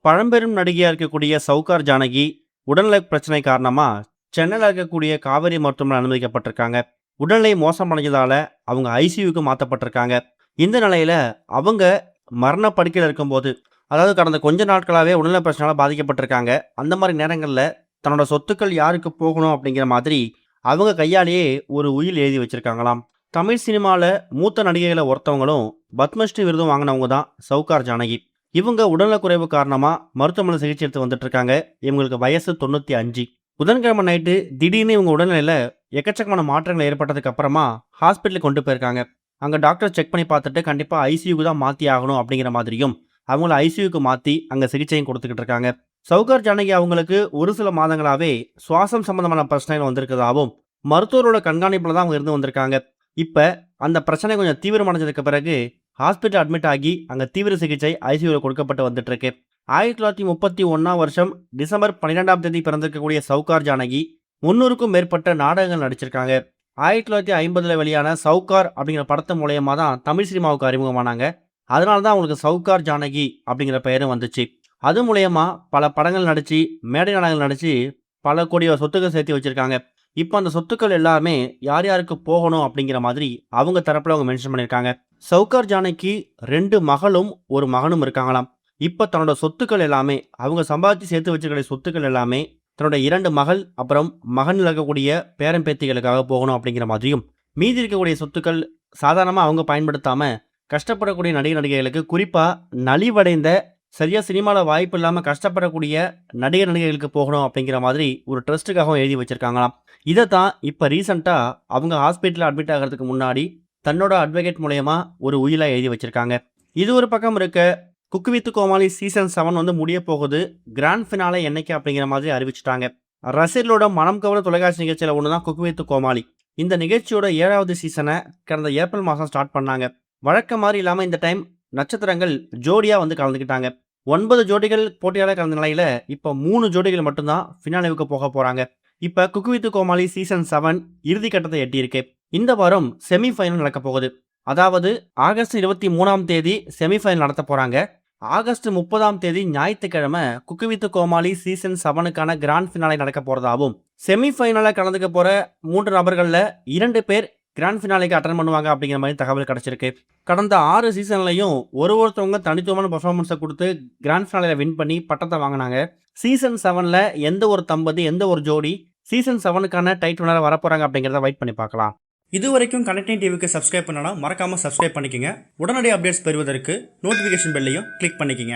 பழம்பெரும் நடிகையா இருக்கக்கூடிய சவுகார் ஜானகி உடல்நல பிரச்சனை காரணமா சென்னையில் இருக்கக்கூடிய காவேரி மருத்துவமனை அனுமதிக்கப்பட்டிருக்காங்க. உடல்நிலை மோசமடைஞ்சதால அவங்க ஐசியூக்கு மாற்றப்பட்டிருக்காங்க. இந்த நிலையில அவங்க மரண படுக்கையில் இருக்கும்போது, அதாவது கடந்த கொஞ்ச நாட்களாகவே உடல்நல பிரச்சனையால பாதிக்கப்பட்டிருக்காங்க. அந்த மாதிரி நேரங்களில் தன்னோட சொத்துக்கள் யாருக்கு போகணும் அப்படிங்கிற மாதிரி அவங்க கையாலேயே ஒரு உயில் எழுதி வச்சிருக்காங்களாம். தமிழ் சினிமாவில் மூத்த நடிகைகளை ஒருத்தவங்களும் பத்மஸ்ரீ விருதும் வாங்கினவங்க தான் சவுகார் ஜானகி. இவங்க உடல்நலக்குறைவு காரணமா மருத்துவமனை சிகிச்சை எடுத்து வந்துட்டு இருக்காங்க. இவங்களுக்கு வயசு 95. புதன்கிழமை நைட்டு திடீர்னு இவங்க உடல்நிலையில எக்கச்சக்கமான மாற்றங்கள் ஏற்பட்டதுக்கு அப்புறமா ஹாஸ்பிட்டலுக்கு கொண்டு போயிருக்காங்க. அங்க டாக்டர் செக் பண்ணி பார்த்துட்டு கண்டிப்பா ஐசியூக்கு தான் மாத்தி ஆகணும் அப்படிங்கிற மாதிரியும் அவங்கள ஐசியூக்கு மாத்தி அங்க சிகிச்சையும் கொடுத்துக்கிட்டு இருக்காங்க. சவுகார் ஜானகி அவங்களுக்கு ஒரு சில மாதங்களாவே சுவாசம் சம்பந்தமான பிரச்சனைகள் வந்திருக்கிறதாவும் மருத்துவரோட கண்காணிப்புல தான் அவங்க இருந்து வந்திருக்காங்க. இப்ப அந்த பிரச்சனை கொஞ்சம் தீவிரமடைஞ்சதுக்கு பிறகு ஹாஸ்பிட்டல் அட்மிட் ஆகி அங்கே தீவிர சிகிச்சை ஐசியூவில் கொடுக்கப்பட்டு வந்துட்டு இருக்கு. 1931 வருஷம் டிசம்பர் 12ஆம் தேதி பிறந்திருக்கக்கூடிய சவுகார் ஜானகி 300க்கும் மேற்பட்ட நாடகங்கள் நடிச்சிருக்காங்க. 1950 வெளியான சவுகார் அப்படிங்கிற படத்து மூலயமா தான் தமிழ் சினிமாவுக்கு அறிமுகமானாங்க. அதனால தான் அவங்களுக்கு சவுகார் ஜானகி அப்படிங்கிற பெயரும் வந்துச்சு. அது மூலயமா பல படங்கள் நடிச்சு, மேடை நாடகங்கள் நடிச்சு பல கோடி சொத்துக்கள் சேர்த்து வச்சிருக்காங்க. இப்போ அந்த சொத்துக்கள் எல்லாமே யார் யாருக்கு போகணும் அப்படிங்கிற மாதிரி அவங்க தரப்புல அவங்க மென்ஷன் பண்ணியிருக்காங்க. சவுகார் ஜானகி 2 மகளும் ஒரு மகனும் இருக்காங்களாம். இப்போ தன்னோட சொத்துக்கள் எல்லாமே அவங்க சம்பாதிச்சு சேர்த்து வச்சிருக்கிற சொத்துக்கள் எல்லாமே தன்னோட 2 மகள் அப்புறம் மகன் இருக்கக்கூடிய பேரன் பேத்திகளுக்காக போகணும் அப்படிங்கிற மாதிரியும், மீதி இருக்கக்கூடிய சொத்துக்கள் சாதாரணமாக அவங்க பயன்படுத்தாம கஷ்டப்படக்கூடிய நடிகைகளுக்கு, குறிப்பாக நலிவடைந்த சரியா சினிமாவில் வாய்ப்பு இல்லாமல் கஷ்டப்படக்கூடிய நடிகைகளுக்கு போகணும் அப்படிங்கிற மாதிரி ஒரு ட்ரஸ்ட்டுக்காகவும் எழுதி வச்சிருக்காங்களாம். இதை தான் இப்போ ரீசெண்டாக அவங்க ஹாஸ்பிட்டலில் அட்மிட் ஆகிறதுக்கு முன்னாடி தன்னோட அட்வொகேட் மூலயமா ஒரு உயிலாக எழுதி வச்சிருக்காங்க. இது ஒரு பக்கம் இருக்க, குக்கு வித் கோமாளி சீசன் 7 முடிய போகுது. கிராண்ட் ஃபினாலே என்னைக்கு அப்படிங்கிற மாதிரி அறிவிச்சிட்டாங்க. ரசிகர்களோட மனம் கவர்ந்த தொலைக்காட்சி நிகழ்ச்சியில் ஒன்று தான் குக்கு வித் கோமாளி. இந்த நிகழ்ச்சியோட 7வது சீசனை கடந்த ஏப்ரல் மாதம் ஸ்டார்ட் பண்ணாங்க. வழக்கம் மாதிரி இல்லாமல் இந்த டைம் நட்சத்திரங்கள் ஜோடியாக கலந்துக்கிட்டாங்க. 9 ஜோடிகள் போட்டியாளர் கலந்த நிலையில இப்போ 3 ஜோடிகள் மட்டும்தான் ஃபினாலேவுக்கு போக போறாங்க. இப்போ குக்கு வித் கோமாளி சீசன் 7 இறுதி கட்டத்தை எட்டியிருக்கு. இந்த வாரம் செமிஃபைனல் நடக்க போகுது. அதாவது ஆகஸ்ட் 23ஆம் தேதி செமிஃபைனல் நடத்த போறாங்க. ஆகஸ்ட் 30ஆம் தேதி ஞாயிற்றுக்கிழமை குக்கு வித் கோமாளி சீசன் 7க்கான கிராண்ட் ஃபினாலே நடக்க போறதாகவும், செமிஃபைனல கலந்துக்க போற 3 நபர்கள்ல 2 பேர் கிராண்ட் ஃபினாலேக்கு அட்டன் பண்ணுவாங்க அப்படிங்கிற மாதிரி தகவல் கிடைச்சிருக்கு. கடந்த 6 சீசன்லையும் ஒருத்தவங்க தனித்துவமான பர்ஃபார்மன்ஸை கொடுத்து கிராண்ட் ஃபினாலேல வின் பண்ணி பட்டத்தை வாங்கினாங்க. சீசன் 7ல் எந்த ஒரு தம்பதி, எந்த ஒரு ஜோடி சீசன் 7க்கான டைட்டில் வினரா வரப்போறாங்க அப்படிங்கிறத வெயிட் பண்ணி பார்க்கலாம். இது வரைக்கும் கனெக்டிங் டிவிக்கு சப்ஸ்கிரைப் பண்ணனா மறக்காம சப்ஸ்கிரைப் பண்ணிக்கங்க. உடனடி அப்டேட்ஸ் பெறுவதற்கு நோட்டிஃபிகேஷன் பெல்லையும் கிளிக் பண்ணிக்கங்க.